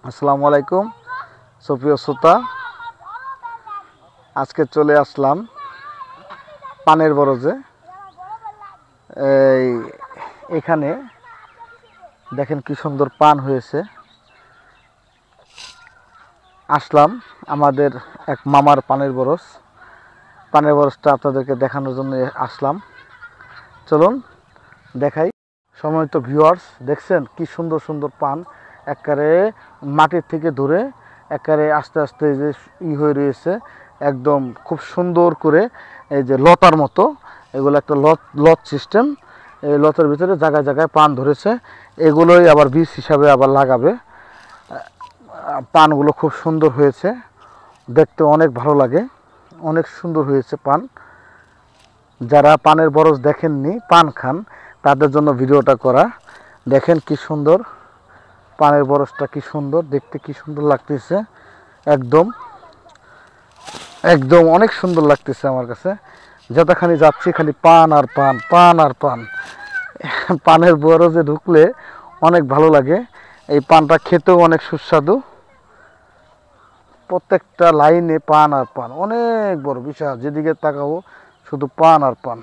আসসালামু আলাইকুম সুপ্রিয় শ্রোতা, আজকে চলে আসলাম পানের বরজে। এখানে দেখেন কি সুন্দর পান হয়েছে। আসলাম আমাদের এক মামার পানের বরজটা আপনাদেরকে দেখানোর জন্য আসলাম। চলুন দেখাই। সম্মানিত ভিউয়ার্স, দেখছেন কি সুন্দর সুন্দর পান, একেবারে মাটির থেকে ধরে একেবারে আস্তে আস্তে যে হয়ে রয়েছে, একদম খুব সুন্দর করে এই যে লতার মতো, এগুলো একটা লত সিস্টেম। এই লতার ভিতরে জায়গায় জায়গায় পান ধরেছে, এগুলোই আবার বীজ হিসাবে আবার লাগাবে। পানগুলো খুব সুন্দর হয়েছে, দেখতে অনেক ভালো লাগে, অনেক সুন্দর হয়েছে পান। যারা পানের বরজ দেখেননি, পান খান, তাদের জন্য ভিডিওটা করা। দেখেন কি সুন্দর পানের বরজটা, কি সুন্দর দেখতে, কি সুন্দর লাগতেছে, একদম একদম অনেক সুন্দর লাগতেছে আমার কাছে। যতখানি যাচ্ছি খালি পান আর পান, পান আর পান। পানের বরজে ঢুকলে অনেক ভালো লাগে। এই পানটা খেতেও অনেক সুস্বাদু। প্রত্যেকটা লাইনে পান আর পান, অনেক বড় বিশাল, যেদিকে তাকাবো শুধু পান আর পান।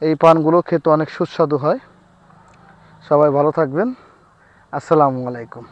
এই পানগুলো খেতে অনেক সুস্বাদু হয়। সবাই ভালো থাকবেন। আসসালামু আলাইকুম।